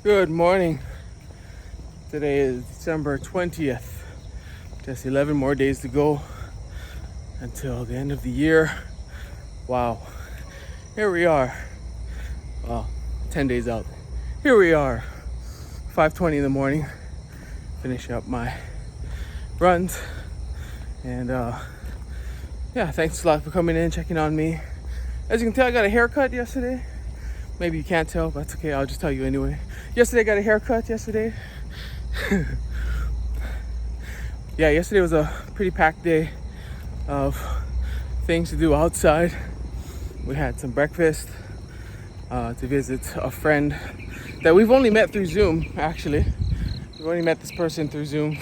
Good morning. Today is December 20th. Just 11 more days to go until the end of the year. Wow. Here we are. Well, 10 days out. Here we are. 5:20 in the morning. Finishing up my runs. And yeah, thanks a lot for coming in, checking on me. As you can tell, I got a haircut yesterday. Maybe you can't tell, but that's okay. I'll just tell you anyway. Yesterday, I got a haircut yesterday. Yeah, yesterday was a pretty packed day of things to do outside. We had some breakfast to visit a friend that we've only met through Zoom, actually. We've only met this person through Zoom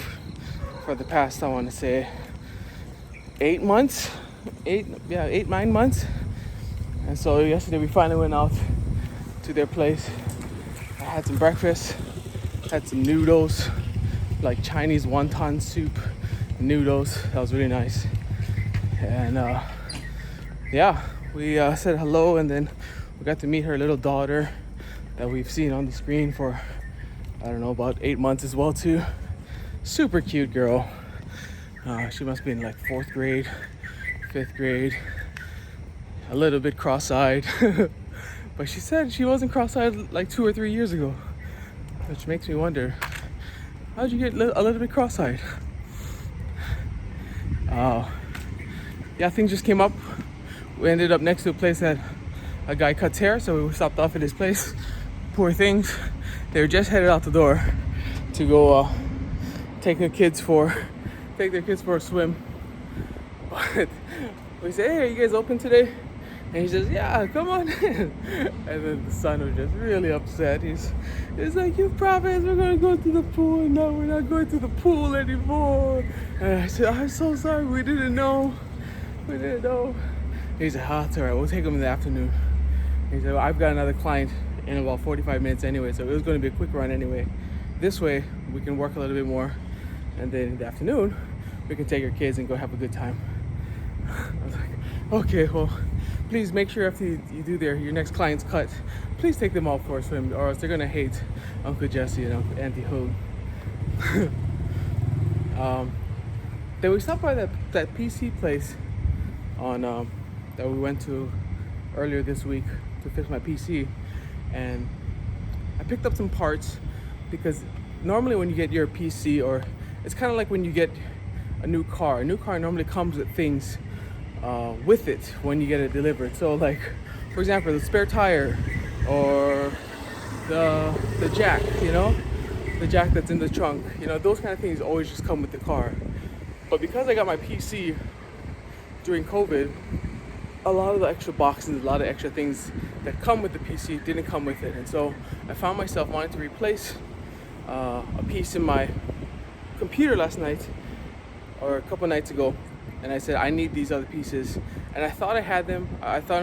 for the past, I want to say, 8 months. 9 months. And so yesterday we finally went out to their place. I had some breakfast, had some noodles, like Chinese wonton soup noodles. That was really nice. And yeah, we said hello, and then we got to meet her little daughter that we've seen on the screen for, I don't know, about 8 months as well too. Super cute girl. She must be in like 4th grade, 5th grade. A little bit cross-eyed. But she said she wasn't cross-eyed like 2 or 3 years ago, which makes me wonder, how'd you get a little bit cross-eyed? Yeah, things just came up. We ended up next to a place that a guy cuts hair, so we stopped off at his place. Poor things. They were just headed out the door to go take their kids for a swim. But we said, hey, are you guys open today? And he says, yeah, come on in. And then the son was just really upset. He's like, you promised we're going to go to the pool. No, we're not going to the pool anymore. And I said, I'm so sorry. We didn't know. And he said, it's all right. We'll take him in the afternoon. And he said, well, I've got another client in about 45 minutes anyway. So it was going to be a quick run anyway. This way, we can work a little bit more. And then in the afternoon, we can take our kids and go have a good time. I was like, okay, well, please make sure after you do your next client's cut, please take them out for a swim, or else they're gonna hate Uncle Jesse and Uncle Auntie Hoog. Then we stopped by that PC place on that we went to earlier this week to fix my PC, and I picked up some parts because normally when you get your PC, or it's kind of like when you get a new car normally comes with things with it when you get it delivered. So like, for example, the spare tire or the jack, the jack that's in the trunk, those kind of things always just come with the car. But because I got my PC during COVID, a lot of the extra boxes, a lot of extra things that come with the PC didn't come with it. And so I found myself wanting to replace a piece in my computer last night, or a couple nights ago, and I said, I need these other pieces. And I thought I had them. I thought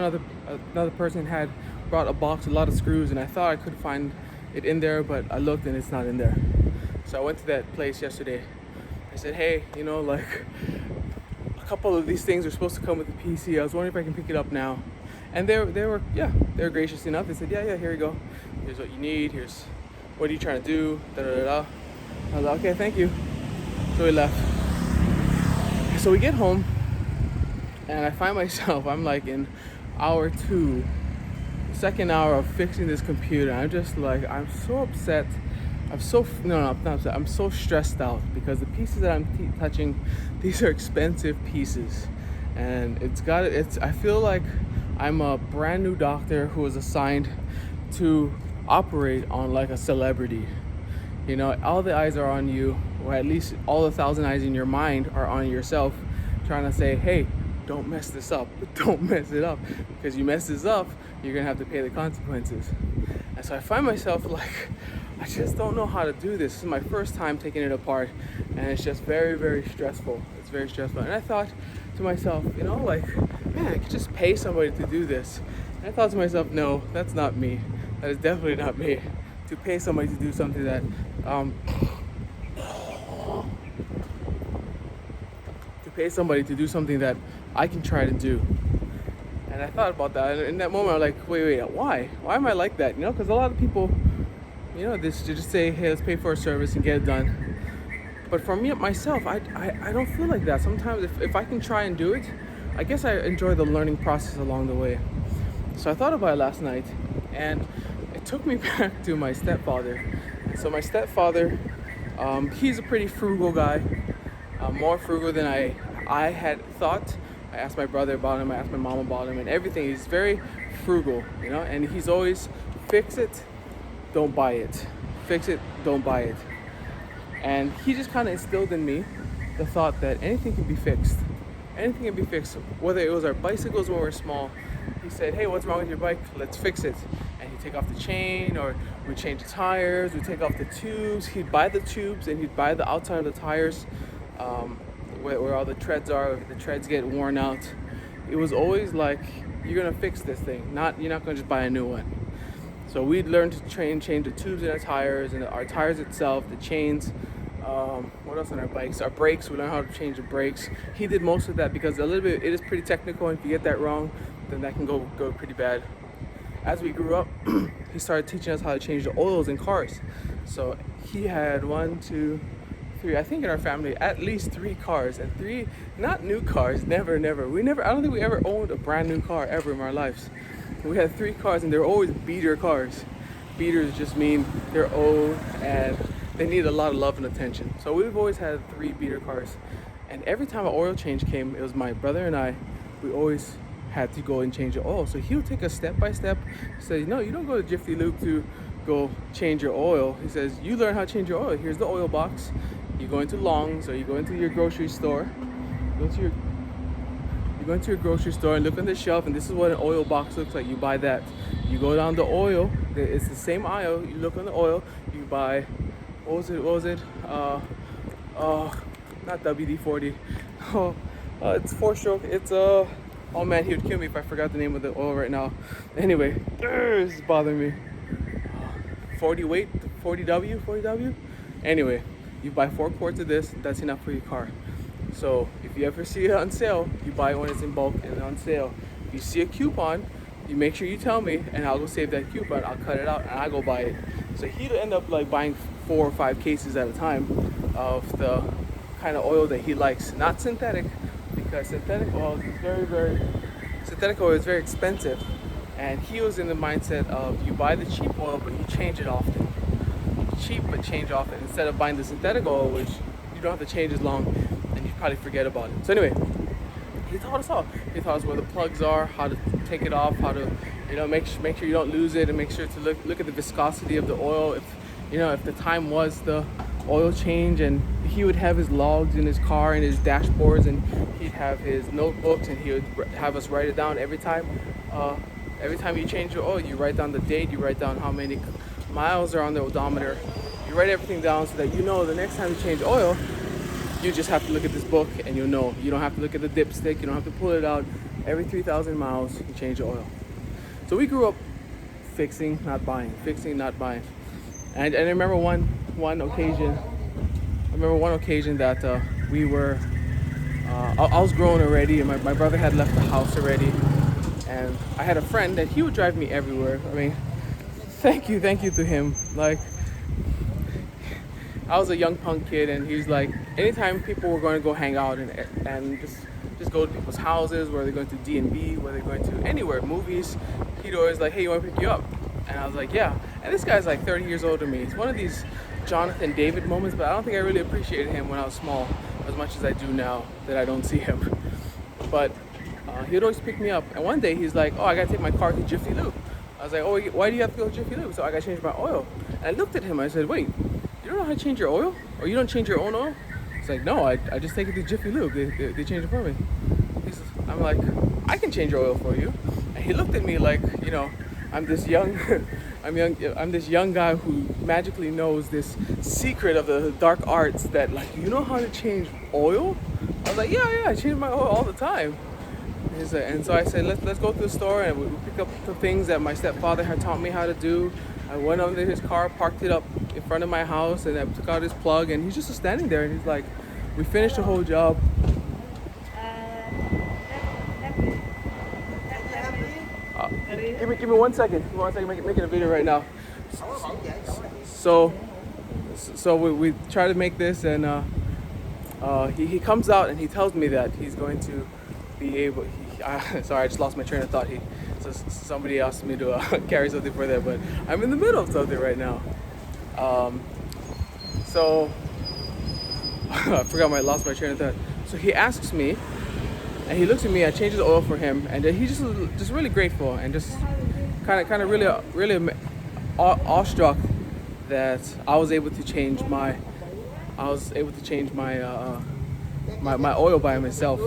another person had brought a box, a lot of screws, and I thought I could find it in there, but I looked and it's not in there. So I went to that place yesterday. I said, hey, like, a couple of these things are supposed to come with the PC. I was wondering if I can pick it up now. And they were gracious enough. They said, yeah, here you go. Here's what you need. Here's what are you trying to do? Da da da. I was like, okay, thank you. So we left. So we get home, and I find myself, I'm like in hour 2, second hour of fixing this computer. I'm just like, I'm so upset. I'm not upset. I'm so stressed out because the pieces that I'm touching, these are expensive pieces. And I feel like I'm a brand new doctor who was assigned to operate on like a celebrity. All the eyes are on you, or at least all the 1,000 eyes in your mind are on yourself, trying to say, hey, don't mess this up. Don't mess it up. Because you mess this up, you're going to have to pay the consequences. And so I find myself like, I just don't know how to do this. This is my first time taking it apart, and it's just very, very stressful. It's very stressful. And I thought to myself, like, man, I could just pay somebody to do this. And I thought to myself, no, that's not me. That is definitely not me. To pay somebody to do something that I can try to do. And I thought about that, and in that moment I was like, wait, why am I like that? Because a lot of people, this to just say, hey, let's pay for a service and get it done. But for me myself, I don't feel like that. Sometimes if I can try and do it, I guess I enjoy the learning process along the way. So I thought about it last night, and it took me back to my stepfather. So my stepfather, he's a pretty frugal guy, more frugal than I had thought. I asked my brother about him, I asked my mom about him, and everything. He's very frugal, and he's always fix it, don't buy it. Fix it, don't buy it. And he just kind of instilled in me the thought that anything can be fixed. Anything can be fixed. Whether it was our bicycles when we were small, he said, hey, what's wrong with your bike? Let's fix it. And he'd take off the chain, or we'd change the tires, we'd take off the tubes. He'd buy the tubes and he'd buy the outside of the tires, where all the treads are, if the treads get worn out. It was always like, you're gonna fix this thing, you're not gonna just buy a new one. So we'd learn to change the tubes in our tires, and our tires itself, the chains. What else on our bikes? Our brakes, we learned how to change the brakes. He did most of that because it is pretty technical, and if you get that wrong, then that can go pretty bad. As we grew up, he started teaching us how to change the oils in cars. So he had 1, 2, 3, I think in our family, at least 3 cars, and 3, not new cars, never. I don't think we ever owned a brand new car ever in our lives. We had 3 cars, and they were always beater cars. Beaters just mean they're old and they need a lot of love and attention. So we've always had 3 beater cars. And every time an oil change came, it was my brother and I, we always had to go and change the oil. So he would take us step by step. He says, no, you don't go to Jiffy Lube to go change your oil. He says, you learn how to change your oil. Here's the oil box. You go into Long's, or you go into your grocery store. You go into your grocery store and look on the shelf, and this is what an oil box looks like. You buy that. You go down the oil. It's the same aisle. You look on the oil. You buy, what was it? Not WD-40. It's 4-stroke. It's oh man, he would kill me if I forgot the name of the oil right now. Anyway, this is bothering me. 40 weight, 40W. Anyway, you buy 4 quarts of this. That's enough for your car. So if you ever see it on sale, you buy it when it's in bulk and on sale. If you see a coupon, you make sure you tell me, and I'll go save that coupon. I'll cut it out and I go buy it. So he'd end up like buying 4 or 5 cases at a time of the kind of oil that he likes, not synthetic, because synthetic oil is very expensive. And he was in the mindset of, you buy the cheap oil, but you change it often. Cheap, but change often, instead of buying the synthetic oil, which you don't have to change as long, and you probably forget about it. So anyway, he taught us all. He taught us where the plugs are, how to take it off, how to, make sure you don't lose it, and make sure to look at the viscosity of the oil. If the time was the oil change, and he would have his logs in his car and his dashboards, and he'd have his notebooks, and he would have us write it down every time. Every time you change your oil, you write down the date, you write down how many miles are on the odometer. You write everything down so that the next time you change oil, you just have to look at this book and you'll know. You don't have to look at the dipstick, you don't have to pull it out. Every 3,000 miles, you change the oil. So we grew up fixing, not buying. And I remember one occasion that we were, I was grown already, and my brother had left the house already. And I had a friend that he would drive me everywhere. I mean, thank you to him. Like, I was a young punk kid, and he was like, anytime people were going to go hang out and just go to people's houses, where they're going to D&B, where they're going to anywhere, movies, he'd always like, hey, you want to pick you up? And I was like, yeah. And this guy's like 30 years older than me. It's one of these Jonathan David moments, but I don't think I really appreciated him when I was small as much as I do now that I don't see him. But he'd always pick me up. And one day he's like, oh, I gotta take my car to Jiffy Lube. I was like, oh, why do you have to go to Jiffy Lube? So I gotta change my oil. And I looked at him, I said, wait, you don't know how to change your oil? Or you don't change your own oil? He's like, no, I just take it to Jiffy Lube. They change it for me. I'm like, I can change your oil for you. And he looked at me like, I'm this young guy who magically knows this secret of the dark arts that, like, you know how to change oil? I was like, yeah, I change my oil all the time. And so I said, let's go to the store, and we picked up the things that my stepfather had taught me how to do. I went under his car, parked it up in front of my house, and I took out his plug, and he's just standing there, and he's like, we finished the whole job. Give me 1 second. Making a video right now. So we try to make this, and he comes out and he tells me that he's going to be able. Sorry, I just lost my train of thought. Somebody asked me to carry something for them, but I'm in the middle of something right now. So I lost my train of thought. So he asks me, and he looks at me. I change the oil for him, and he's just really grateful and just kind of really awestruck that I was able to change my my oil by myself.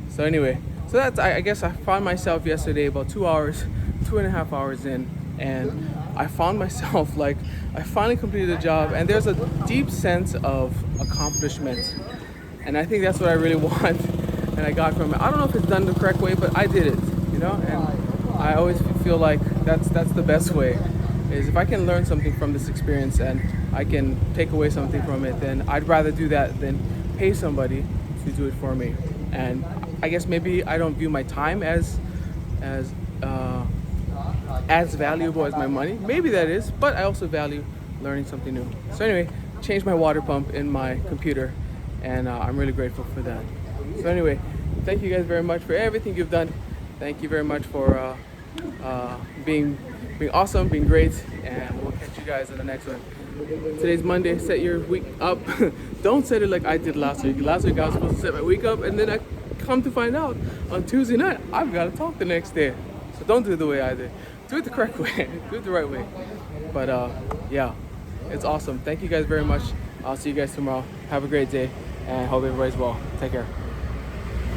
So anyway, so that's I guess I found myself yesterday about 2.5 hours in, and I found myself like I finally completed the job, and there's a deep sense of accomplishment, and I think that's what I really want, and I got from it. I don't know if it's done the correct way, but I did it, you know, and I always feel like that's the best way. Is if I can learn something from this experience and I can take away something from it, then I'd rather do that than pay somebody to do it for me. And I guess maybe I don't view my time as valuable as my money. Maybe that is, but I also value learning something new. So anyway, changed my water pump in my computer, and I'm really grateful for that. So anyway, thank you guys very much for everything you've done. Thank you very much for being awesome, being great, and we'll catch you guys in the next one. Today's Monday. Set your week up. Don't set it like I did last week. Last week I was supposed to set my week up, and then I come to find out on Tuesday night I've got to talk the next day. So don't do it the way I did. Do it the correct way. Do it the right way. But yeah, it's awesome. Thank you guys very much. I'll see you guys tomorrow. Have a great day, and hope everybody's well. Take care.